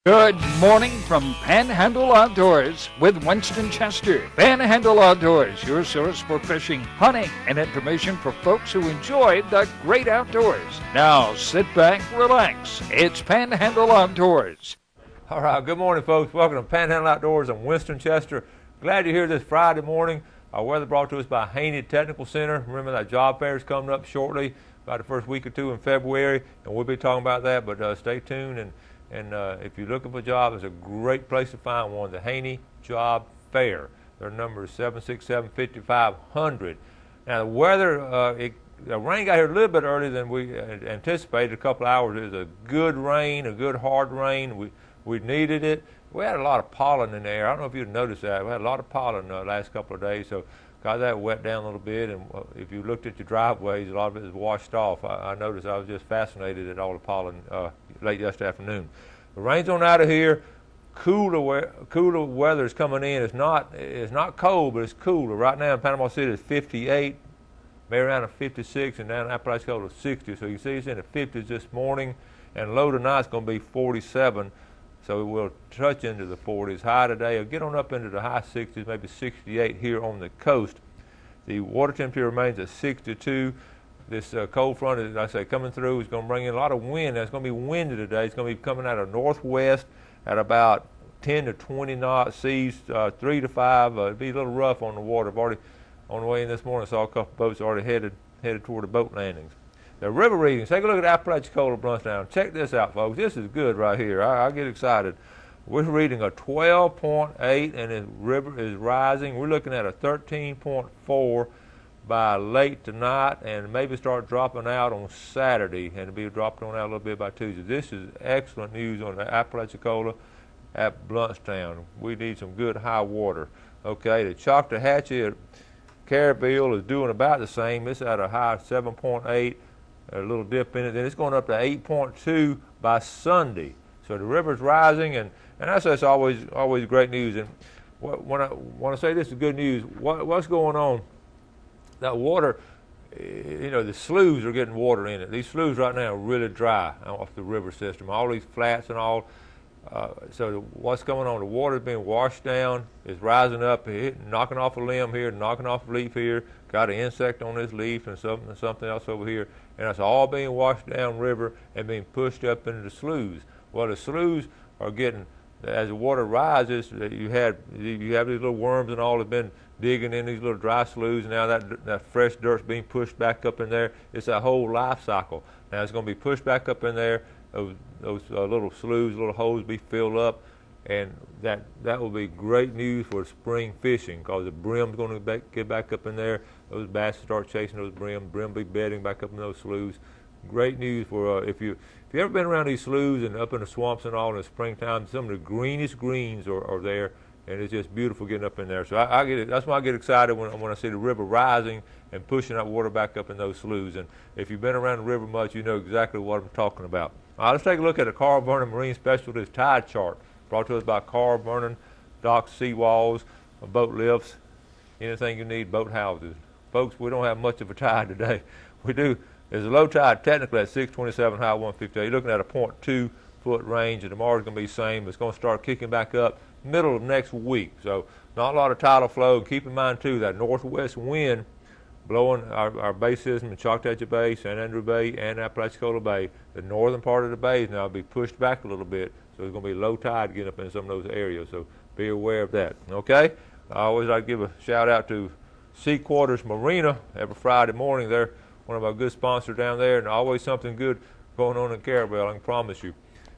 Good morning from Panhandle Outdoors with Winston Chester. Panhandle Outdoors, your source for fishing, hunting, and information for folks who enjoy the great outdoors. Now sit back, relax. It's Panhandle Outdoors. All right, good morning, folks. Welcome to Panhandle Outdoors. I'm Winston Chester. Glad you're here this Friday morning. Our weather brought to us by Haney Technical Center. Remember that job fair is coming up shortly, about the first week or two in February, and we'll be talking about that, but stay tuned. And if you're looking for a job, it's a great place to find one, the Haney Job Fair. Their number is 767-5500. Now, the weather, the rain got here a little bit earlier than we anticipated, a couple of hours. It was a good rain, a good hard rain. We needed it. We had a lot of pollen in the air. I don't know if you've noticed that. We had a lot of pollen the last couple of days, so got that wet down a little bit. And if you looked at your driveways, a lot of it is washed off. I noticed. I was just fascinated at all the pollen late yesterday afternoon. The rain's on out of here. Cooler weather is coming in. It's not cold, but it's cooler. Right now in Panama City it's 58, maybe around a 56, and down in Apalachicola 60. So you see it's in the 50s this morning, and low tonight's going to be 47. So we'll touch into the 40s. High today will get on up into the high 60s, maybe 68 here on the coast. The water temperature remains at 62. This cold front, as I say, coming through is going to bring in a lot of wind. It's going to be windy today. It's going to be coming out of northwest at about 10 to 20 knots, seas 3 to 5. It'll be a little rough on the water. I've already, on the way in this morning, saw a couple boats already headed toward the boat landings. The river readings, take a look at Apalachicola Bluntstown. Check this out, folks. This is good right here. I get excited. We're reading a 12.8, and the river is rising. We're looking at a 13.4 by late tonight, and maybe start dropping out on Saturday, and it'll be dropping on out a little bit by Tuesday. This is excellent news on the Apalachicola at Bluntstown. We need some good high water. Okay, the Choctawhatchee at Carabelle is doing about the same. It's at a high of 7.8, a little dip in it. Then it's going up to 8.2 by Sunday. So the river's rising, and that's always great news. And when I say this is good news, what's going on? That water, the sloughs are getting water in it. These sloughs right now are really dry off the river system. All these flats and all. So what's going on? The water's being washed down. It's rising up, knocking off a limb here, knocking off a leaf here. Got an insect on this leaf and something else over here. And it's all being washed down river and being pushed up into the sloughs. Well, the sloughs are getting, as the water rises, you have these little worms and all have been digging in these little dry sloughs. Now that fresh dirt's being pushed back up in there. It's a whole life cycle. Now it's going to be pushed back up in there. Those little sloughs, little holes be filled up, and that will be great news for spring fishing, because the brim's going to get back up in there. Those bass start chasing those brim be bedding back up in those sloughs. Great news for if you've ever been around these sloughs and up in the swamps and all in the springtime. Some of the greenest greens are there. And it's just beautiful getting up in there. So I get it. That's why I get excited when I see the river rising and pushing that water back up in those sloughs. And if you've been around the river much, you know exactly what I'm talking about. All right, let's take a look at a Carl Vernon Marine Specialties tide chart, brought to us by Carl Vernon, docks, seawalls, boat lifts, anything you need, boat houses. Folks, we don't have much of a tide today. We do. There's a low tide technically at 627, high 158. You're looking at a 0.2 foot range, and tomorrow's going to be the same. It's going to start kicking back up middle of next week. So not a lot of tidal flow. Keep in mind too that northwest wind blowing our bay system in Choctawhatchee Bay, San Andrew Bay, and Apalachicola Bay. The northern part of the bays now will be pushed back a little bit, so there's going to be low tide getting up in some of those areas. So be aware of that. Okay. I always like to give a shout out to Sea Quarters Marina every Friday morning. They're one of our good sponsors down there, and always something good going on in Carabelle, I can promise you.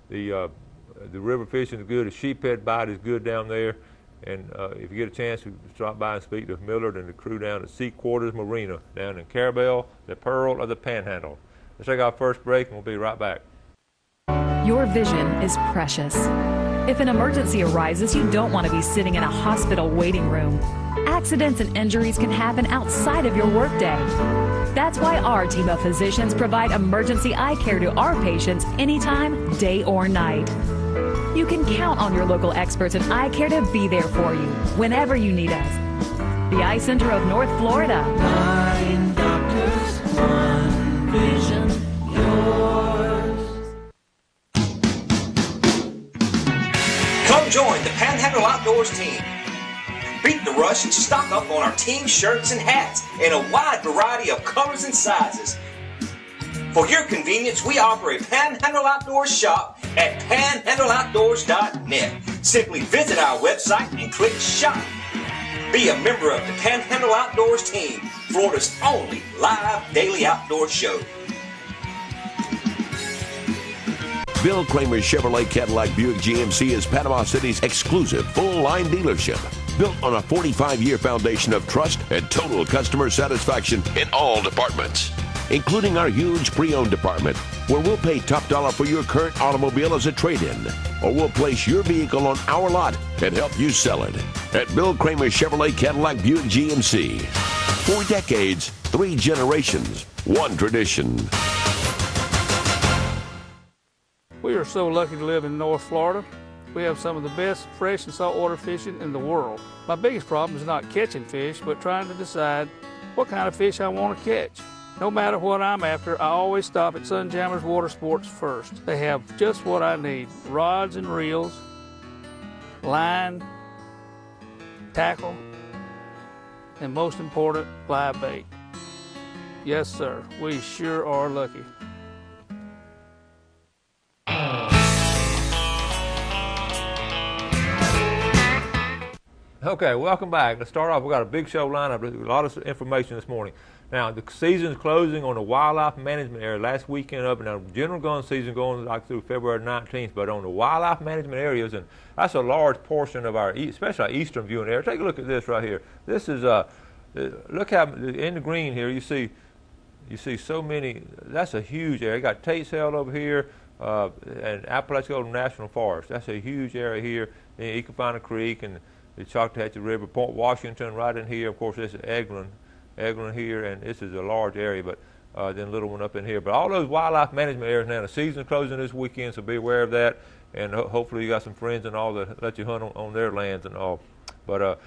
The river fishing is good. The sheephead bite is good down there. And if you get a chance to stop by and speak to Millard and the crew down at Sea Quarters Marina down in Carabelle, the Pearl of the Panhandle. Let's take our first break, and we'll be right back. Your vision is precious. If an emergency arises, you don't want to be sitting in a hospital waiting room. Accidents and injuries can happen outside of your workday. That's why our team of physicians provide emergency eye care to our patients anytime, day or night. You can count on your local experts in eye care to be there for you whenever you need us. The Eye Center of North Florida. 9 doctors, 1 vision, yours. Come join the Panhandle Outdoors team. Beat the rush and stock up on our team shirts and hats in a wide variety of colors and sizes. For your convenience, we offer a Panhandle Outdoors shop at panhandleoutdoors.net. Simply visit our website and click shop. Be a member of the Panhandle Outdoors team, Florida's only live daily outdoor show. Bill Kramer Chevrolet Cadillac Buick GMC is Panama City's exclusive full-line dealership, built on a 45-year foundation of trust and total customer satisfaction in all departments, including our huge pre-owned department, where we'll pay top dollar for your current automobile as a trade-in, or we'll place your vehicle on our lot and help you sell it. At Bill Kramer Chevrolet Cadillac Buick GMC. 4 decades, 3 generations, 1 tradition. We are so lucky to live in North Florida. We have some of the best fresh and saltwater fishing in the world. My biggest problem is not catching fish, but trying to decide what kind of fish I want to catch. No matter what I'm after, I always stop at Sunjammers Water Sports first. They have just what I need: rods and reels, line, tackle, and most important, live bait. Yes, sir, we sure are lucky. Okay, welcome back. Let's start off. We've got a big show lineup, a lot of information this morning. Now, the season's closing on the wildlife management area last weekend up, and now general gun season going like through February 19th, but on the wildlife management areas, and that's a large portion of our, especially our eastern viewing area. Take a look at this right here. This is, look how, in the green here, you see so many, that's a huge area. You got Tate's Held over here, and Apalachicola National Forest. That's a huge area here. And you can find a creek and the Choctawhatchee River, Point Washington right in here. Of course, this is Eglin here, and this is a large area, but then a little one up in here. But all those wildlife management areas now, the season's closing this weekend, so be aware of that. And hopefully you got some friends and all that let you hunt on their lands and all. But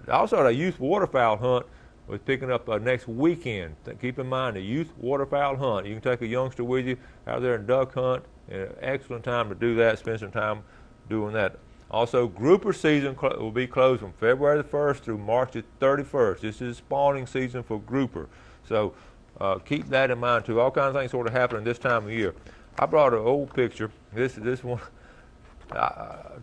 also the youth waterfowl hunt was picking up next weekend. Keep in mind the youth waterfowl hunt. You can take a youngster with you out there and duck hunt. An excellent time to do that, spend some time doing that. Also, grouper season will be closed from February the 1st through March the 31st. This is spawning season for grouper. So keep that in mind too. All kinds of things sort of happening this time of year. I brought an old picture. This one,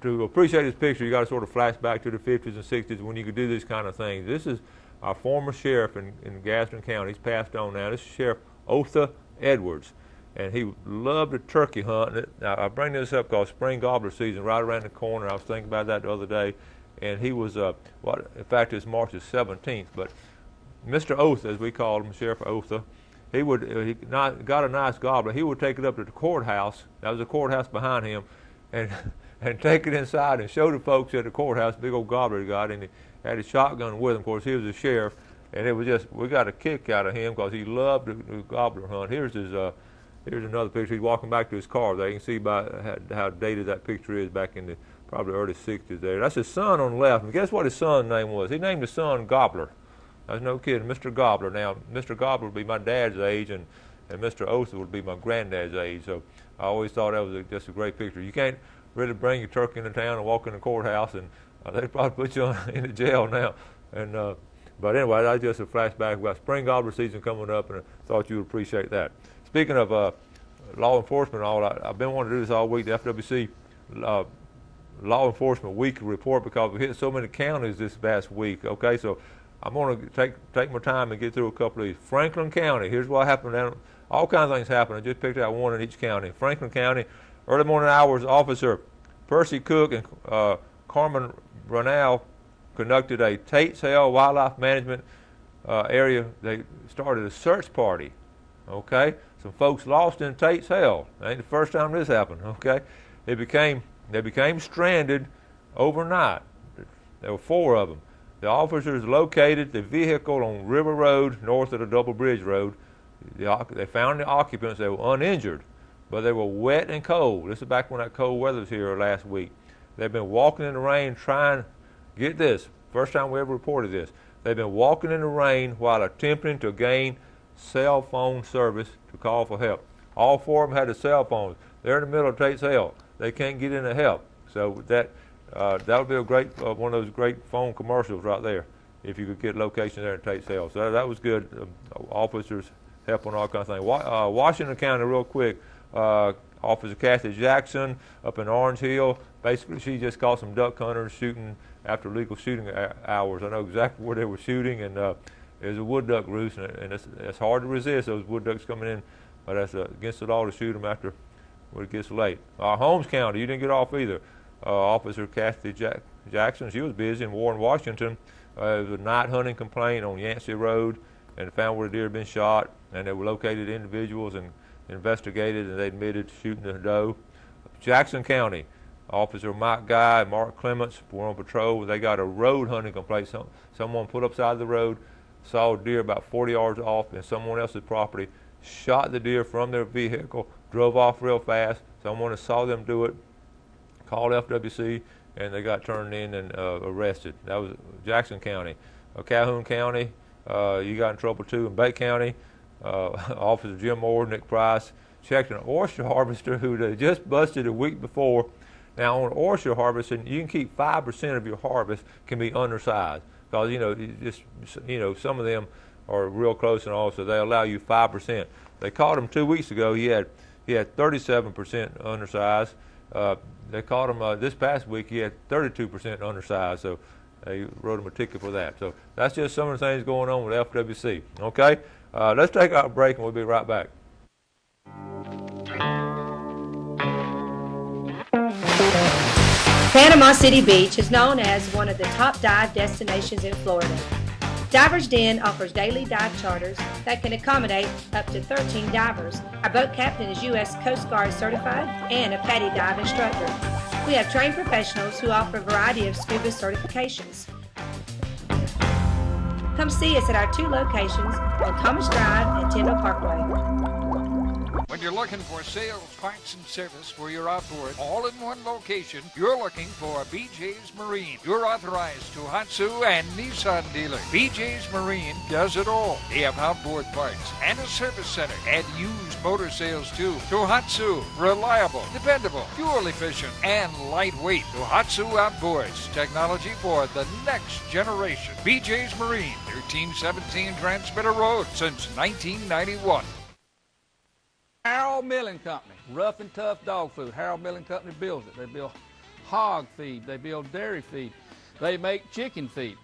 to appreciate this picture, you got to sort of flash back to the 50s and 60s when you could do these kind of things. This is our former sheriff in Gaston County. He's passed on now. This is Sheriff Otha Edwards. And he loved to turkey hunt. Now, I bring this up because spring gobbler season right around the corner. I was thinking about that the other day. And he was, in fact, it's March the 17th. But Mr. Otha, as we called him, Sheriff Otha, he got a nice gobbler. He would take it up to the courthouse. That was the courthouse behind him. And take it inside and show the folks at the courthouse, big old gobbler he got. And he had his shotgun with him. Of course, he was a sheriff. And it was just, we got a kick out of him because he loved the gobbler hunt. Here's another picture. He's walking back to his car there. You can see by how dated that picture is back in the probably early 60s there. That's his son on the left. And guess what his son's name was? He named his son Gobbler. That's no kidding, Mr. Gobbler. Now, Mr. Gobbler would be my dad's age, and Mr. Otha would be my granddad's age. So I always thought that was just a great picture. You can't really bring your turkey into town and walk in the courthouse, and they'd probably put you in the jail now. And but anyway, that's just a flashback about spring gobbler season coming up, and I thought you would appreciate that. Speaking of law enforcement and all, I've been wanting to do this all week, the FWC Law Enforcement Week report, because we hit so many counties this past week. Okay, so I'm going to take my time and get through a couple of these. Franklin County, here's what happened. All kinds of things happened. I just picked out one in each county. Franklin County, early morning hours, Officer Percy Cook and Carmen Brunel conducted a Tate's Held Wildlife Management area. They started a search party. Okay, some folks lost in Tate's Held. Ain't the first time this happened. Okay, they became stranded overnight. There were 4 of them. The officers located the vehicle on River Road north of the Double Bridge Road. They found the occupants. They were uninjured, but they were wet and cold. This is back when that cold weather was here last week. They've been walking in the rain trying, get this, first time we ever reported this. They've been walking in the rain while attempting to gain cell phone service to call for help. All 4 of them had the cell phones. They're in the middle of Tate's Held. They can't get in to help. So that that would be a great one of those great phone commercials right there. If you could get locations there and take sales, so that was good. Officers help on all kinds of things. Washington County, real quick. Officer Kathy Jackson up in Orange Hill. Basically, she just caught some duck hunters shooting after legal shooting hours. I know exactly where they were shooting, and there's a wood duck roost, and it's hard to resist those wood ducks coming in, but that's against the law to shoot them after when it gets late. Holmes County, you didn't get off either. Officer Kathy Jackson, she was busy in Warren, Washington. There was a night hunting complaint on Yancey Road, and found where a deer had been shot, and they were located individuals and investigated, and they admitted to shooting the doe. Jackson County, Officer Mike Guy and Mark Clements were on patrol. They got a road hunting complaint. Someone put up side the road, saw a deer about 40 yards off in someone else's property, shot the deer from their vehicle, drove off real fast. Someone saw them do it, called FWC, and they got turned in and arrested. That was Jackson County. Calhoun County, you got in trouble too. In Bay County, Officer Jim Moore, Nick Price, checked an oyster harvester who they just busted a week before. Now on oyster harvesting, you can keep 5% of your harvest can be undersized, because some of them are real close and all, so they allow you 5%. They caught him 2 weeks ago. He had 37% undersized. They caught him this past week. He had 32% undersized, so they wrote him a ticket for that. So that's just some of the things going on with FWC. Okay, let's take our break and we'll be right back. Panama City Beach is known as one of the top dive destinations in Florida. Divers Den offers daily dive charters that can accommodate up to 13 divers. Our boat captain is U.S. Coast Guard certified and a PADI dive instructor. We have trained professionals who offer a variety of scuba certifications. Come see us at our 2 locations on Thomas Drive and Tyndall Parkway. When you're looking for sales, parts, and service for your outboard, all in one location, you're looking for BJ's Marine. You're authorized Tohatsu and Nissan dealer. BJ's Marine does it all. They have outboard parts and a service center and used motor sales too. Tohatsu, reliable, dependable, fuel efficient, and lightweight. Tohatsu Outboards, technology for the next generation. BJ's Marine, 1317 Transmitter Road since 1991. Harold Milling Company, rough and tough dog food. Harold Milling Company builds it. They build hog feed. They build dairy feed. They make chicken feed.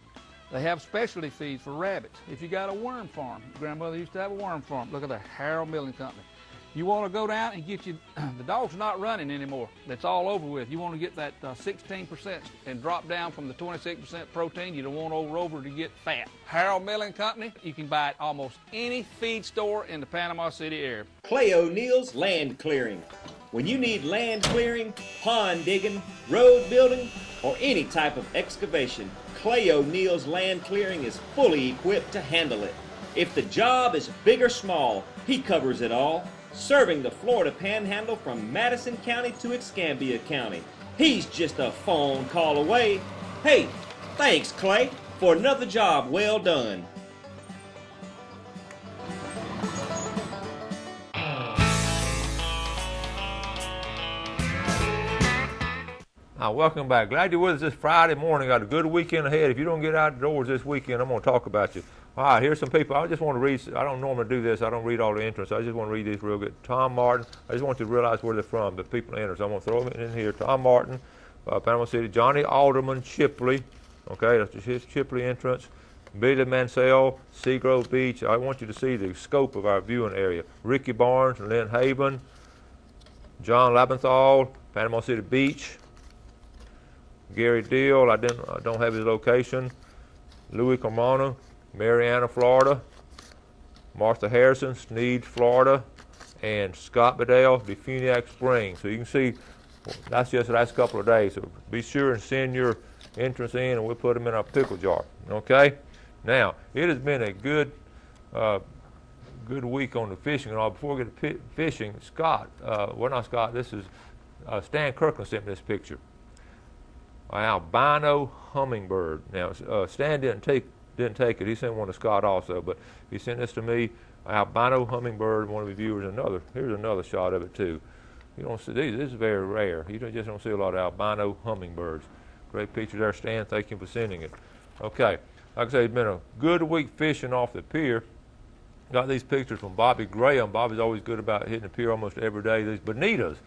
They have specialty feeds for rabbits. If you got a worm farm, grandmother used to have a worm farm. Look at the Harold Milling Company. You want to go down and get you, the dog's not running anymore. That's all over with. You want to get that 16% and drop down from the 26% protein. You don't want over to get fat. Harold Milling Company, you can buy at almost any feed store in the Panama City area. Clay O'Neill's Land Clearing. When you need land clearing, pond digging, road building, or any type of excavation, Clay O'Neill's Land Clearing is fully equipped to handle it. If the job is big or small, he covers it all. Serving the Florida Panhandle from Madison County to Escambia County. He's just a phone call away. Hey, thanks, Clay, for another job well done. Welcome back. Glad you're with us this Friday morning. Got a good weekend ahead. If you don't get outdoors this weekend, I'm going to talk about you. All right, here's some people. I just want to read. I don't normally do this. I don't read all the entrants. I just want to read these real good. Tom Martin. I just want you to realize where they're from, the people enter. So I'm going to throw them in here. Tom Martin, Panama City. Johnny Alderman, Chipley. Okay, that's his Chipley entrance. Billy Mansell, Seagrove Beach. I want you to see the scope of our viewing area. Ricky Barnes, Lynn Haven, John Labenthal, Panama City Beach. Gary Deal, I don't have his location. Louis Carmona, Mariana, Florida. Martha Harrison, Sneed, Florida. And Scott Bedell, Defuniak Springs. So you can see that's just the last couple of days. So be sure and send your entrance in and we'll put them in our pickle jar. Okay? Now, it has been a good week on the fishing and all. Before we get to fishing, Scott, well not Scott, this is Stan Kirkland sent me this picture. Albino hummingbird. Now, Stan didn't take it. He sent one to Scott also, but he sent this to me. Albino hummingbird. One of the viewers. Here's another shot of it too. You don't see these. This is very rare. You just don't see a lot of albino hummingbirds. Great picture there, Stan. Thank you for sending it. Okay, like I said, it's been a good week fishing off the pier. Got these pictures from Bobby Graham. Bobby's always good about hitting the pier almost every day. These bonitas.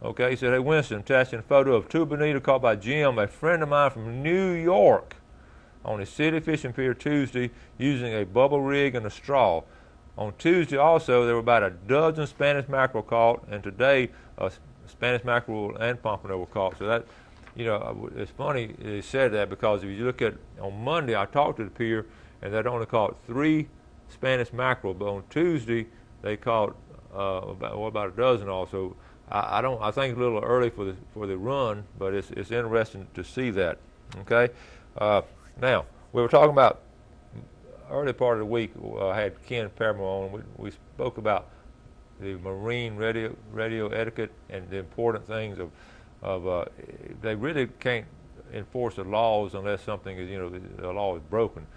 Okay, he said, hey, Winston, attaching a photo of two bonita caught by Jim, a friend of mine from New York, on a city fishing pier Tuesday using a bubble rig and a straw. On Tuesday also, there were about a dozen Spanish mackerel caught, and today Spanish mackerel and pompano were caught. So that, you know, it's funny they said that, because if you look at, on Monday, I talked to the pier, and they'd only caught 3 Spanish mackerel, but on Tuesday they caught about a dozen also. I think it's a little early for the run, but it's interesting to see that. Okay, now we were talking about early part of the week. I had Ken Permer on. We spoke about the marine radio etiquette and the important things of they really can't enforce the laws unless something is, you know, the law is broken.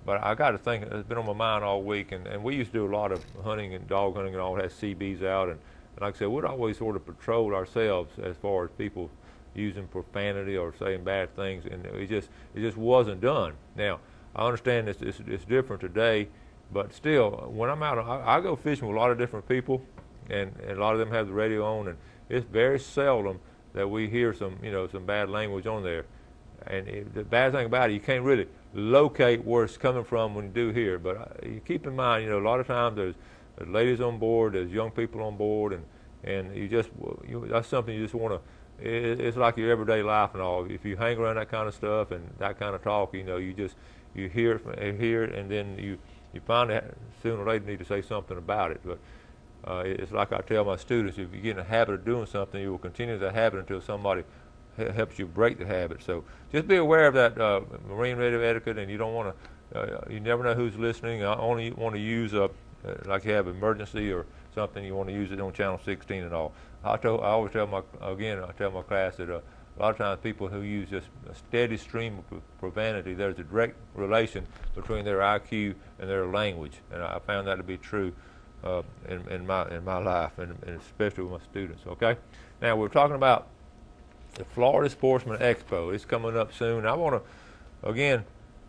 But I got to think, it's been on my mind all week, and we used to do a lot of hunting and dog hunting and all, had CBs out, and like I said, we'd always sort of patrol ourselves as far as people using profanity or saying bad things, and it just wasn't done. Now, I understand it's different today, but still, when I'm out, I go fishing with a lot of different people, and a lot of them have the radio on, and it's very seldom that we hear some bad language on there. And the bad thing about it, you can't really locate where it's coming from when you do hear. But you keep in mind, you know, a lot of times there's ladies on board, there's young people on board, and that's something you just want to. It's like your everyday life and all. If you hang around that kind of stuff and that kind of talk, you know, you hear it, and then you finally sooner or later need to say something about it. But it's like I tell my students: if you get in the habit of doing something, you will continue that habit until somebody helps you break the habit. So just be aware of that marine radio etiquette, and you don't want to. You never know who's listening. I only want to use like you have emergency or something. You want to use it on channel 16 and all. I always tell my class that a lot of times people who use just a steady stream of profanity, there's a direct relation between their IQ and their language, and I found that to be true in my life, and especially with my students. Okay, now we're talking about the Florida Sportsman Expo. It's coming up soon. I want to, again,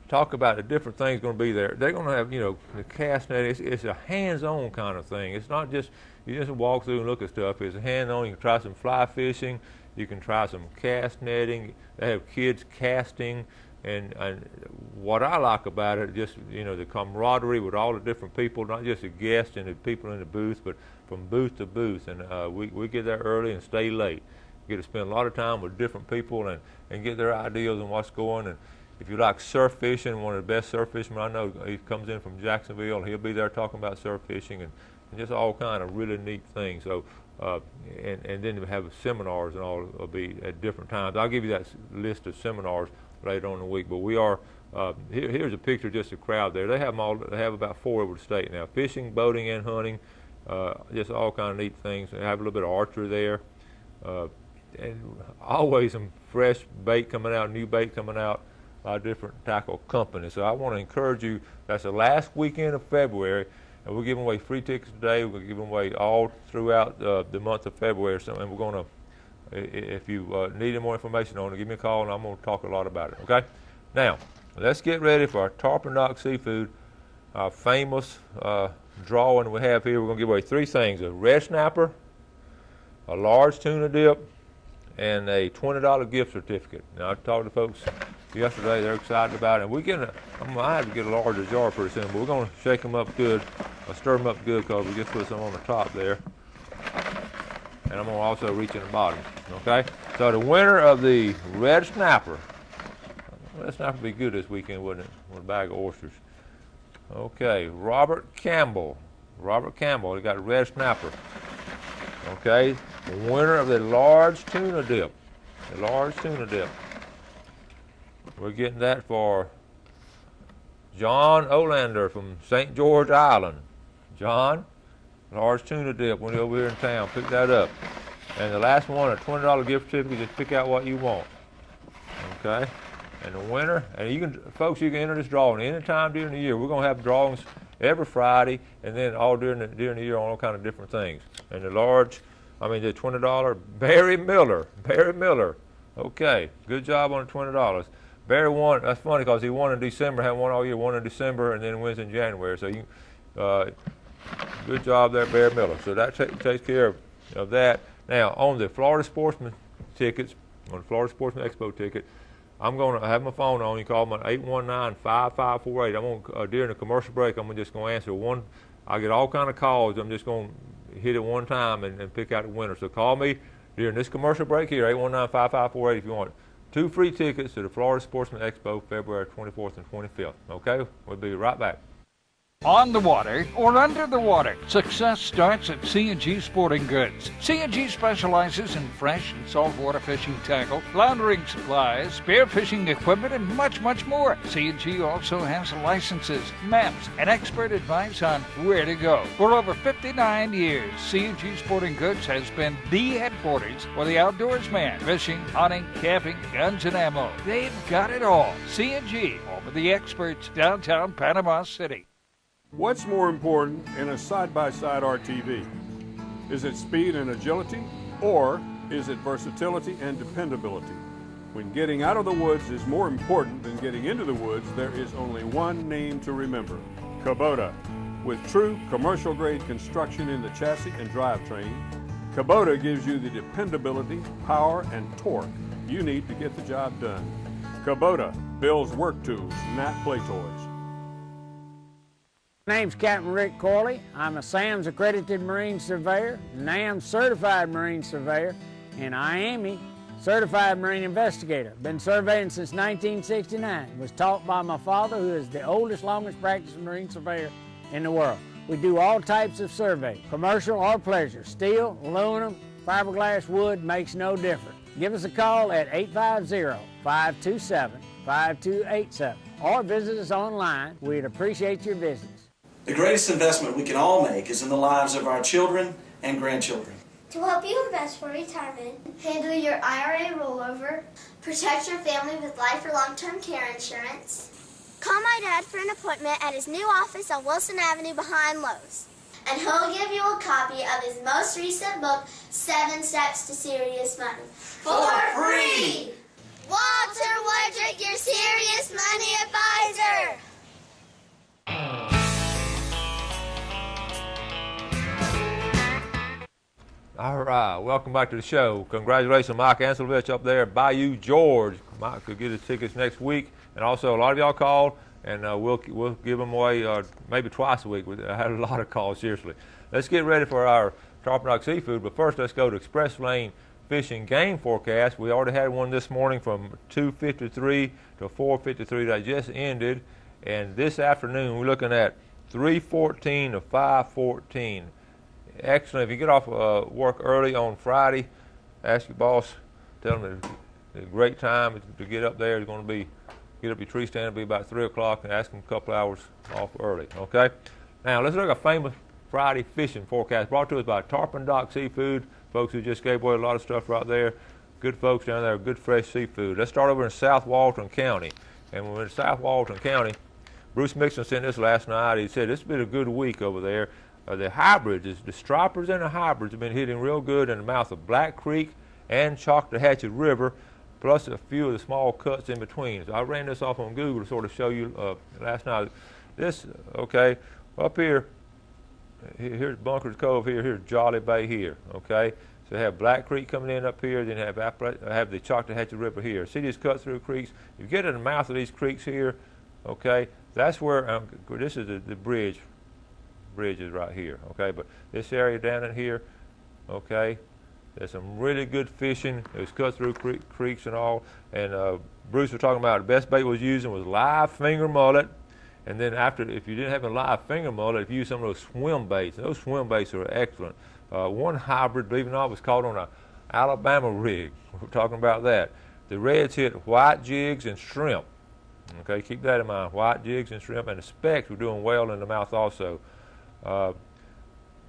talk about the different things going to be there. They're going to have, you know, the cast net. It's a hands-on kind of thing. It's not just, you just walk through and look at stuff. It's a hands-on. You can try some fly fishing. You can try some cast netting. They have kids casting. And what I like about it, just, you know, the camaraderie with all the different people, not just the guests and the people in the booth, but from booth to booth. And we get there early and stay late. Get to spend a lot of time with different people and get their ideas on what's going. And if you like surf fishing, one of the best surf fishermen I know, he comes in from Jacksonville, and he'll be there talking about surf fishing and just all kind of really neat things. So and then we have seminars and all will be at different times. I'll give you that list of seminars later on in the week. But we are here's a picture of just the crowd there. They have them all. They have about 4 over the state now: fishing, boating, and hunting. Just all kind of neat things. They have a little bit of archery there. And always some fresh bait coming out, new bait coming out by different tackle companies. So I want to encourage you, that's the last weekend of February, and we're giving away free tickets today. We're giving away all throughout the month of February. So, and we're going to, if you need any more information on it, give me a call, and I'm going to talk a lot about it, okay? Now, let's get ready for our Tarpon Knock Seafood, our famous drawing we have here. We're going to give away 3 things: a red snapper, a large tuna dip, and a $20 gift certificate. Now, I talked to folks yesterday. They're excited about it. And I might have to get a larger jar pretty soon, but we're going to shake them up good, stir them up good, because we just put some on the top there. And I'm going to also reach in the bottom, okay? So the winner of the red snapper would be good this weekend, wouldn't it, with a bag of oysters? Okay, Robert Campbell. He got a red snapper. Okay, the winner of the large tuna dip. We're getting that for John Olander from St. George Island. John, large tuna dip when you're over here in town. Pick that up. And the last one, a $20 gift certificate. Just pick out what you want. Okay, and the winner, and you can enter this drawing any time during the year. We're going to have drawings every Friday, and then all during the year on all kind of different things. And the $20 Barry Miller, Okay, good job on the $20. Barry won. That's funny because he won in December, hadn't won all year, won in December, and then wins in January. So you, good job there, Barry Miller. So that takes care of that. Now, on the Florida Sportsman tickets, on the Florida Sportsman Expo ticket, I'm going to have my phone on. You call me at 819-5548. I'm going during the commercial break, I'm just going to answer one. I get all kind of calls. I'm just going to hit it one time and pick out the winner. So call me during this commercial break here, 819-5548 if you want 2 free tickets to the Florida Sportsman Expo, February 24th and 25th. Okay? We'll be right back. On the water or under the water, success starts at C&G Sporting Goods. C&G specializes in fresh and saltwater fishing tackle, floundering supplies, spearfishing equipment, and much, much more. C&G also has licenses, maps, and expert advice on where to go. For over 59 years, C&G Sporting Goods has been the headquarters for the outdoors man. Fishing, hunting, camping, guns, and ammo. They've got it all. C&G, home of the experts, downtown Panama City. What's more important in a side-by-side RTV? Is it speed and agility, or is it versatility and dependability? When getting out of the woods is more important than getting into the woods, there is only one name to remember: Kubota. With true commercial-grade construction in the chassis and drivetrain, Kubota gives you the dependability, power, and torque you need to get the job done. Kubota builds work tools, not play toys. My name's Captain Rick Corley. I'm a SAMS accredited Marine Surveyor, NAM certified Marine Surveyor, and IAME certified Marine Investigator. Been surveying since 1969. Was taught by my father, who is the oldest, longest practicing Marine Surveyor in the world. We do all types of survey, commercial or pleasure. Steel, aluminum, fiberglass, wood, makes no difference. Give us a call at 850-527-5287 or visit us online. We'd appreciate your visits. The greatest investment we can all make is in the lives of our children and grandchildren. To help you invest for retirement, handle your IRA rollover, protect your family with life or long-term care insurance, call my dad for an appointment at his new office on Wilson Avenue behind Lowe's. And he'll give you a copy of his most recent book, 7 Steps to Serious Money. For free! Walter Woodrick, your Serious Money Advisor! All right, welcome back to the show. Congratulations, Mike Anselovich up there at Bayou George. Mike could get his tickets next week, and also a lot of y'all called, and we'll give them away maybe twice a week. I had a lot of calls, seriously. Let's get ready for our Tarpon Rock Seafood, but first let's go to Express Lane Fishing Game Forecast. We already had one this morning from 2:53 to 4:53 that just ended, and this afternoon we're looking at 3:14 to 5:14. Excellent. If you get off work early on Friday, ask your boss, tell them it's a great time to get up there. It's going to be, get up your tree stand, it'll be about 3 o'clock, and ask them a couple hours off early, okay? Now, let's look at a famous Friday fishing forecast brought to us by Tarpon Dock Seafood, folks who just gave away a lot of stuff right there. Good folks down there, good fresh seafood. Let's start over in South Walton County. And when we're in South Walton County, Bruce Mixon sent this last night. He said it's been a good week over there. The hybrids, the stripers and the hybrids have been hitting real good in the mouth of Black Creek and Choctahatchee River, plus a few of the small cuts in between. So I ran this off on Google to sort of show you last night. This, okay, up here, here's Bunker's Cove here, here's Jolly Bay here, okay? So you have Black Creek coming in up here, then you have the Choctahatchee River here. See these cut-through creeks? If you get in the mouth of these creeks here, okay, that's where, this is the bridge is right here, okay? But this area down in here, okay, there's some really good fishing. There's cut-through creeks and all. And Bruce was talking about the best bait was using was live finger mullet. And then after, if you didn't have a live finger mullet, if you used some of those swim baits, those swim baits are excellent. One hybrid, believe it or not, was caught on a Alabama rig. We're talking about that. The reds hit white jigs and shrimp. Okay, keep that in mind, white jigs and shrimp. And the specks were doing well in the mouth also.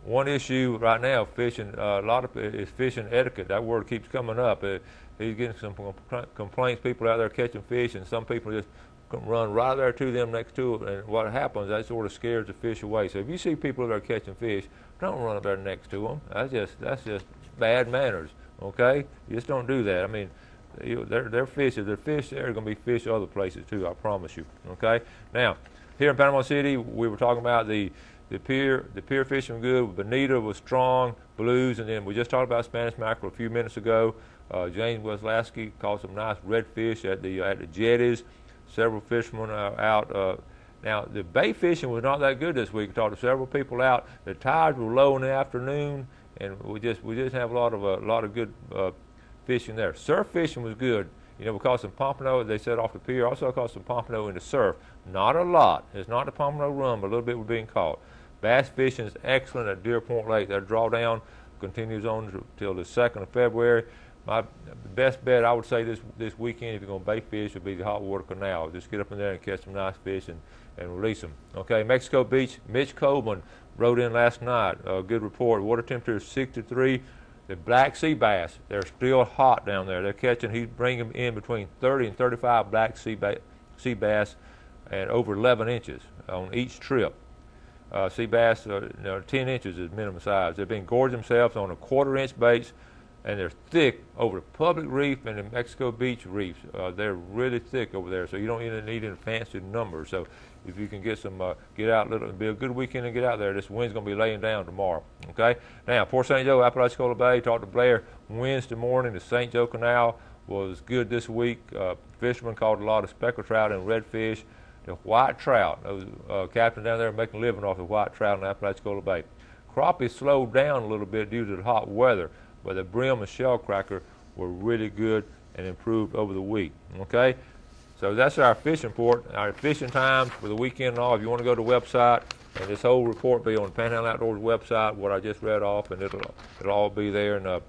One issue right now, fishing, a lot of is fishing etiquette. That word keeps coming up. He's getting some complaints, people out there catching fish, and some people just run right there to them next to it, and what happens, that sort of scares the fish away. So if you see people that are catching fish, don't run up there next to them. That's just bad manners, okay? You just don't do that. I mean, They're fish. If they're fish there, they're going to be fish other places too, I promise you. Okay? Now, here in Panama City, we were talking about the pier fishing was good. Bonita was strong, blues, and then we just talked about Spanish mackerel a few minutes ago. James Weslasky caught some nice redfish at the jetties. Several fishermen are out. Now, the bay fishing was not that good this week. I talked to several people out. The tides were low in the afternoon, and we just have a lot of good fishing there. Surf fishing was good. You know, we caught some pompano, they said, off the pier. Also caught some pompano in the surf. Not a lot. It's not the pompano run, but a little bit was being caught. Bass fishing is excellent at Deer Point Lake. Their drawdown continues on until the 2nd of February. My best bet, I would say, this weekend, if you're going to bait fish, would be the Hot Water Canal. Just get up in there and catch some nice fish and release them. Okay, Mexico Beach, Mitch Coleman wrote in last night. Good report. Water temperature is 63. The black sea bass, they're still hot down there. They're catching, he's bringing them in between 30 and 35 black sea bass and over 11 inches on each trip. Sea bass, 10 inches is minimum size. They've been gorging themselves on a 1/4-inch baits, and they're thick over the public reef and the Mexico Beach reefs. They're really thick over there, so you don't even need any fancy numbers. So if you can get some, get out, it'll be a good weekend and get out there. This wind's going to be laying down tomorrow. Okay. Now, Port St. Joe, Apalachicola Bay. Talked to Blair Wednesday morning. The St. Joe Canal was good this week. Fishermen caught a lot of speckled trout and redfish. The white trout, those captain down there making a living off the white trout in Apalachicola Bay. Crappie slowed down a little bit due to the hot weather, but the brim and shell cracker were really good and improved over the week. Okay, so that's our fishing report, our fishing times for the weekend and all. If you want to go to the website, and this whole report will be on the Panhandle Outdoors website, what I just read off, and it'll all be there, and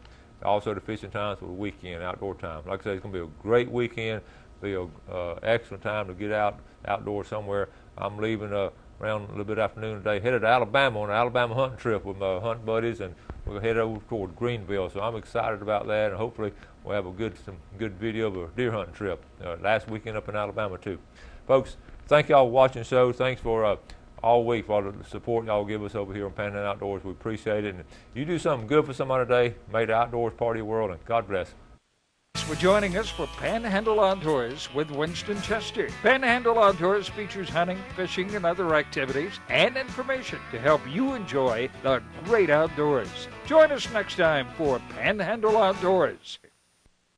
also the fishing times for the weekend, outdoor time. Like I said, it's going to be a great weekend, be an excellent time to get outdoors somewhere. I'm leaving around a little bit afternoon today, headed to Alabama on an Alabama hunting trip with my hunting buddies, and we'll head over toward Greenville. So I'm excited about that, and hopefully we'll have some good video of a deer hunting trip last weekend up in Alabama too. Folks, thank y'all for watching the show. Thanks for all week for all the support y'all give us over here on Panhandle Outdoors. We appreciate it. And you do something good for somebody today, make the outdoors part of your world, and God bless. Thanks for joining us for Panhandle Outdoors with Winston Chester. Panhandle Outdoors features hunting, fishing, and other activities and information to help you enjoy the great outdoors. Join us next time for Panhandle Outdoors.